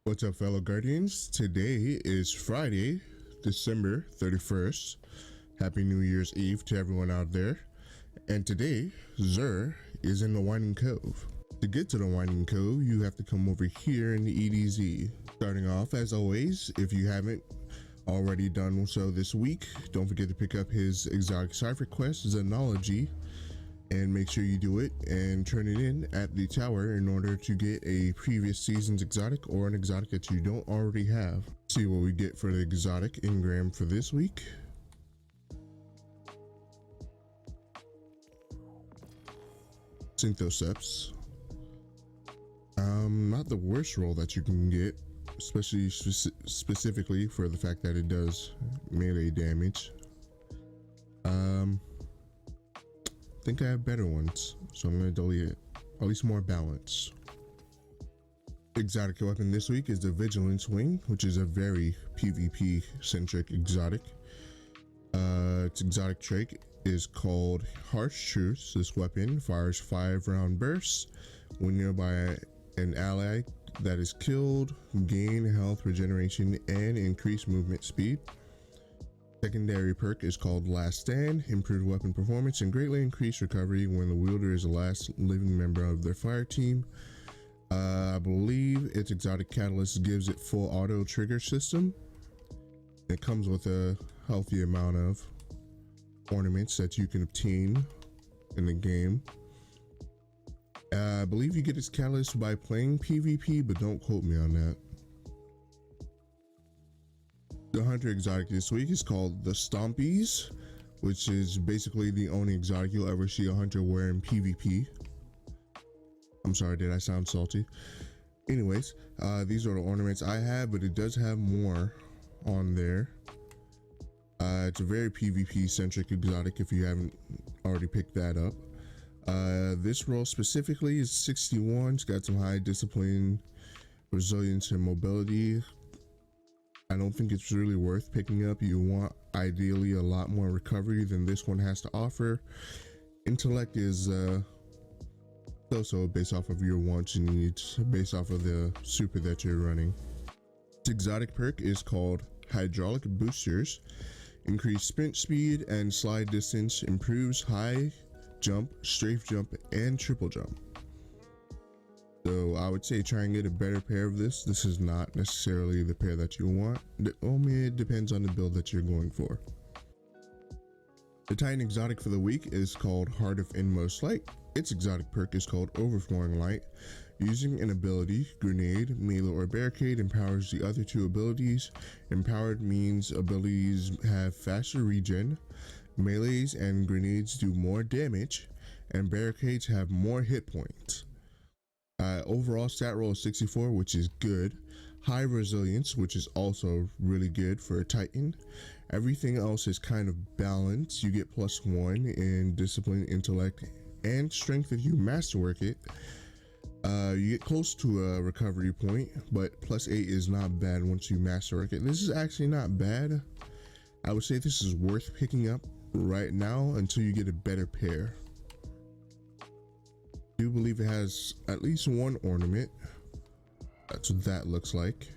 What's up, fellow Guardians? Today is Friday, December 31st. Happy New Year's Eve to everyone out there. And today, Xur is in the Winding Cove. To get to the Winding Cove, you have to come over here in the EDZ. Starting off, as always, if you haven't already done so this week, don't forget to pick up his Exotic Cipher quest, Xenology, and make sure you do it and turn it in at the tower in order to get a previous season's exotic or an exotic that you don't already have. See what we get for the exotic Engram for this week. Synthoceps. Not the worst roll that you can get, especially specifically for the fact that it does melee damage. I think I have better ones, so I'm going to delete it. At least more balance. Exotic weapon this week is the Vigilance Wing, which is a very PvP centric exotic. Its exotic trait is called Harsh Truths. This weapon fires 5-round bursts when nearby an ally that is killed, gain health regeneration and increased movement speed. Secondary perk is called Last Stand, improved weapon performance and greatly increased recovery when the wielder is the last living member of their fire team. I believe its exotic catalyst gives it full auto trigger system. It comes with a healthy amount of ornaments that you can obtain in the game. I believe you get its catalyst by playing PvP, but don't quote me on that. The Hunter exotic this week is called the Stompies, which is basically the only exotic you'll ever see a hunter wear in PvP. I'm sorry, did I sound salty? Anyways, these are the ornaments I have, but it does have more on there. It's a very PvP centric exotic if you haven't already picked that up. This roll specifically is 61. It's got some high discipline, resilience, and mobility. I don't think it's really worth picking up. You want ideally a lot more recovery than this one has to offer. Intellect is so based off of your wants and needs, based off of the super that you're running. This exotic perk is called Hydraulic Boosters. Increase sprint speed and slide distance, improves high jump, strafe jump, and triple jump. So I would say try and get a better pair of this. This is not necessarily the pair that you want. It depends on the build that you're going for. The Titan exotic for the week is called Heart of Inmost Light. Its exotic perk is called Overflowing Light. Using an ability, grenade, melee, or barricade empowers the other two abilities. Empowered means abilities have faster regen, melees and grenades do more damage, and barricades have more hit points. Overall stat roll is 64, which is good. High resilience, which is also really good for a Titan. Everything else is kind of balanced. You get +1 in discipline, intellect, and strength if you masterwork it. You get close to a recovery point, but +8 is not bad once you masterwork it. This is actually not bad. I would say this is worth picking up right now until you get a better pair. I do believe it has at least one ornament. That's what that looks like.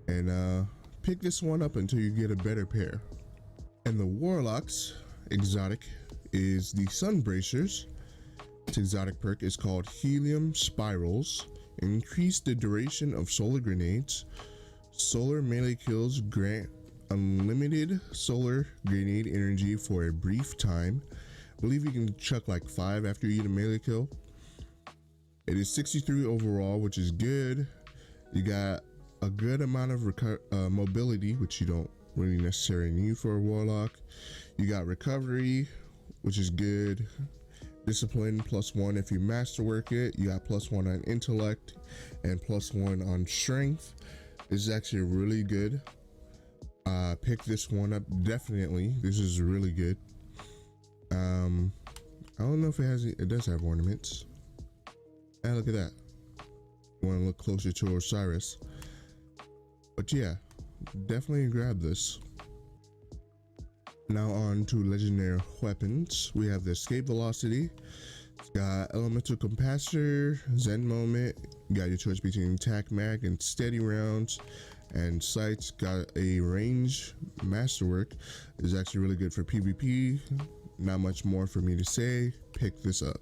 And pick this one up until you get a better pair. And the Warlocks exotic is the Sun Bracers. Its exotic perk is called Helium Spirals. Increase the duration of solar grenades. Solar melee kills grant unlimited solar grenade energy for a brief time. I believe you can chuck like 5 after you get a melee kill. It is 63 overall, which is good. You got a good amount of mobility, which you don't really necessarily need for a Warlock. You got recovery, which is good. Discipline +1 if you masterwork it. You got +1 on intellect and +1 on strength. This is actually really good. Pick this one up, definitely. This is really good. I don't know if it does have ornaments. And look at that. You want to look closer to Osiris. But yeah, definitely grab this. Now on to legendary weapons. We have the escape velocity. It's got elemental capacitor, Zen moment. You got your choice between tac mag and steady rounds, and sights. Got a range masterwork. Is actually really good for PvP. Not much more for me to say. Pick this up.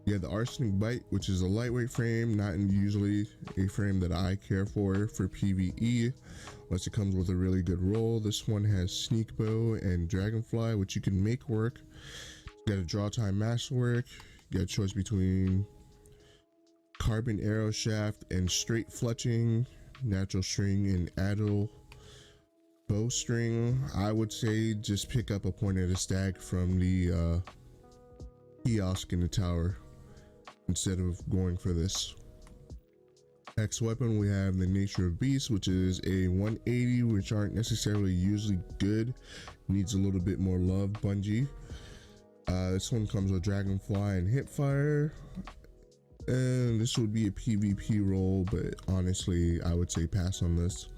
You have the arsenic bite, which is a lightweight frame, not usually a frame that I care for PvE, unless it comes with a really good roll. This one has sneak bow and dragonfly, which you can make work. You got a draw time masterwork. You got a choice between carbon arrow shaft and straight fletching, natural string and adel bowstring. I would say just pick up a pointed stag from the kiosk in the tower instead of going for this. Next weapon, we have the Nature of Beast, which is a 180, which aren't necessarily usually good. Needs a little bit more love, Bungie. This one comes with Dragonfly and Hipfire. And this would be a PvP roll, but honestly, I would say pass on this.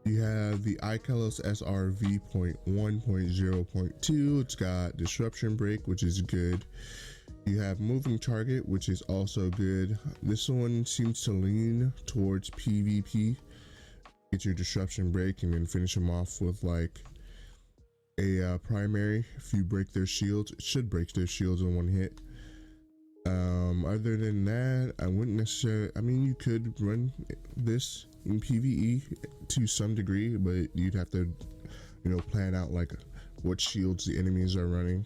You have the Icalos SRV.1.0.2. It's got Disruption Break, which is good. You have Moving Target, which is also good. This one seems to lean towards PvP. Get your Disruption Break and then finish them off with like a primary. If you break their shields, it should break their shields in one hit. Other than that, I wouldn't necessarily, I mean, you could run this in PvE to some degree, but you'd have to, you know, plan out like what shields the enemies are running.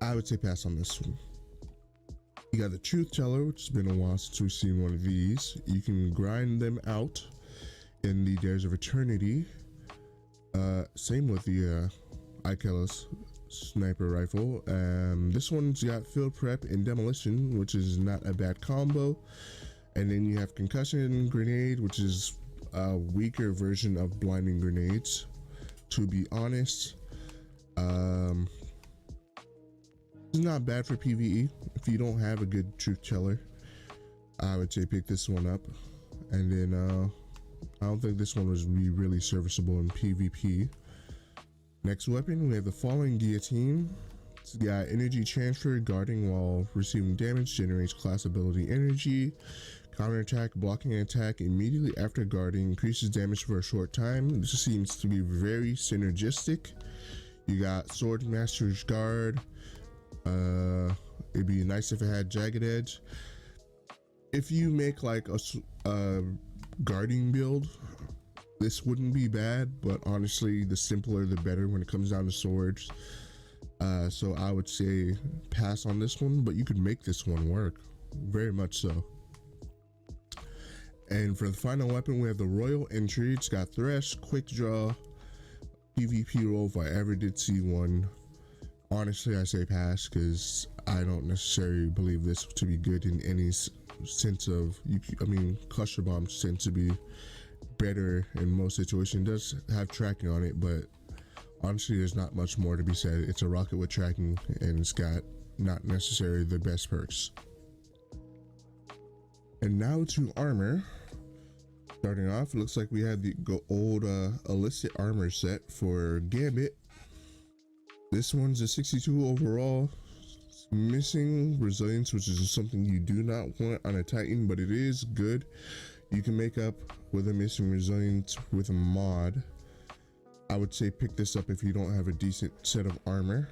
I would say pass on this one. You got the Truth Teller, which has been a while since we've seen one of these. You can grind them out in the Dares of Eternity. Same with the Icalos sniper rifle. This one's got field prep and demolition, which is not a bad combo. And then you have concussion grenade, which is a weaker version of blinding grenades, to be honest. It's not bad for PvE. If you don't have a good truth teller, I would say pick this one up. And then I don't think this one was really serviceable in PvP. Next weapon, we have the Falling Guillotine. It's got energy transfer, guarding while receiving damage, generates class ability energy. Counterattack, blocking an attack immediately after guarding, increases damage for a short time. This seems to be very synergistic. You got Sword Master's Guard. It'd be nice if it had Jagged Edge. If you make like a guarding build, this wouldn't be bad, but honestly, the simpler the better when it comes down to swords. So I would say pass on this one, but you could make this one work, very much so. And for the final weapon, we have the Royal Entry. It's got Thresh, Quick Draw, PvP roll if I ever did see one. Honestly, I say pass because I don't necessarily believe this to be good in any sense of, I mean, cluster bombs tend to be better in most situations. It does have tracking on it, but honestly, there's not much more to be said. It's a rocket with tracking, and it's got not necessarily the best perks. And now to armor. Starting off, it looks like we have the old illicit armor set for Gambit. This one's a 62 overall. It's missing resilience, which is something you do not want on a Titan, but it is good. You can make up with a missing resilience with a mod. I would say pick this up if you don't have a decent set of armor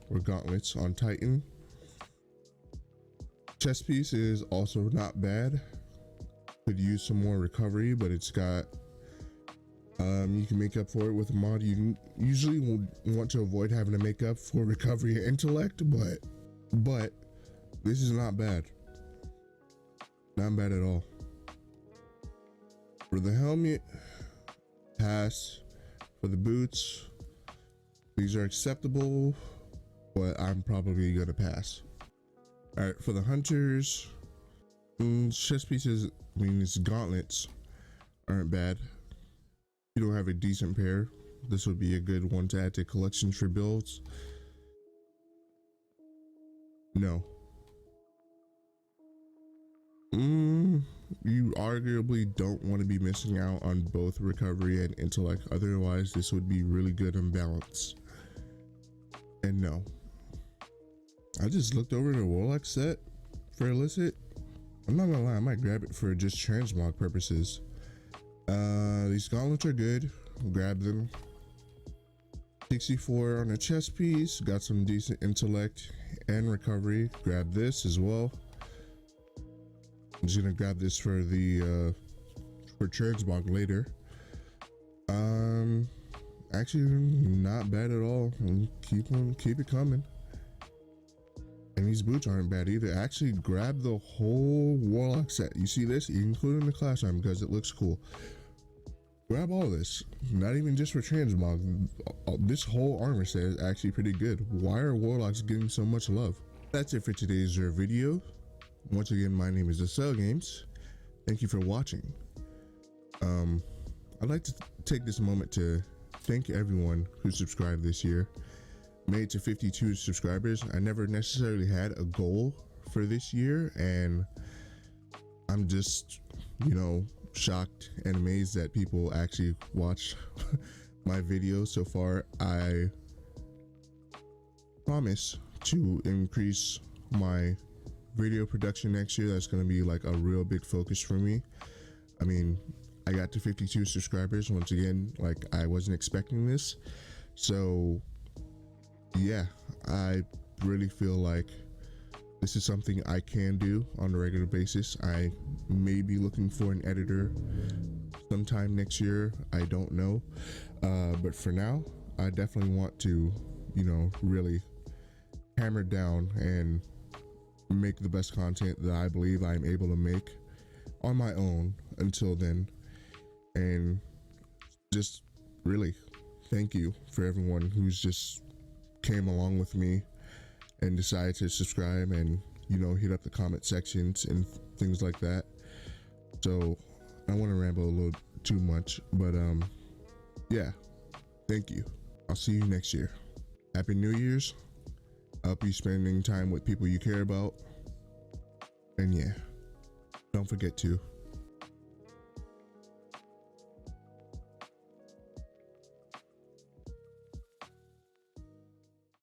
or gauntlets on Titan. Chest piece is also not bad. Could use some more recovery, but it's got you can make up for it with a mod. You can usually want to avoid having to make up for recovery and intellect, but this is not bad. Not bad at all. For the helmet, pass. For the boots, these are acceptable, but I'm probably gonna pass. All right, for the hunters, chest pieces, I mean, these gauntlets aren't bad. If you don't have a decent pair, this would be a good one to add to collections for builds. No. You arguably don't want to be missing out on both recovery and intellect. Otherwise, this would be really good on balance. And no, I just looked over the Warlock set for illicit. I'm not gonna lie, I might grab it for just transmog purposes. These gauntlets are good, grab them. 64 on the chest piece, got some decent intellect and recovery, grab this as well. I'm just gonna grab this for the for transmog later. Actually not bad at all. Keep it coming. And these boots aren't bad either. Actually grab the whole Warlock set. You see this, including the class arm, because it looks cool. Grab all this, not even just for transmog. This whole armor set is actually pretty good. Why are Warlocks getting so much love? That's it for today's video. Once again, my name is Xenology Games. Thank you for watching. I'd like to take this moment to thank everyone who subscribed this year. Made it to 52 subscribers. I never necessarily had a goal for this year, and I'm just, you know, shocked and amazed that people actually watch my videos so far. I promise to increase my video production next year. That's going to be like a real big focus for me. I mean, I got to 52 subscribers once again. Like, I wasn't expecting this, so yeah, I really feel like this is something I can do on a regular basis. I may be looking for an editor sometime next year. I don't know, but for now, I definitely want to, you know, really hammer down and make the best content that I believe I'm able to make on my own until then. And just really thank you for everyone who's just came along with me and decided to subscribe and, you know, hit up the comment sections and things like that. So I want to ramble a little too much, but yeah, thank you. I'll see you next year. Happy New Year's. I hope you're spending time with people you care about. And yeah, don't forget to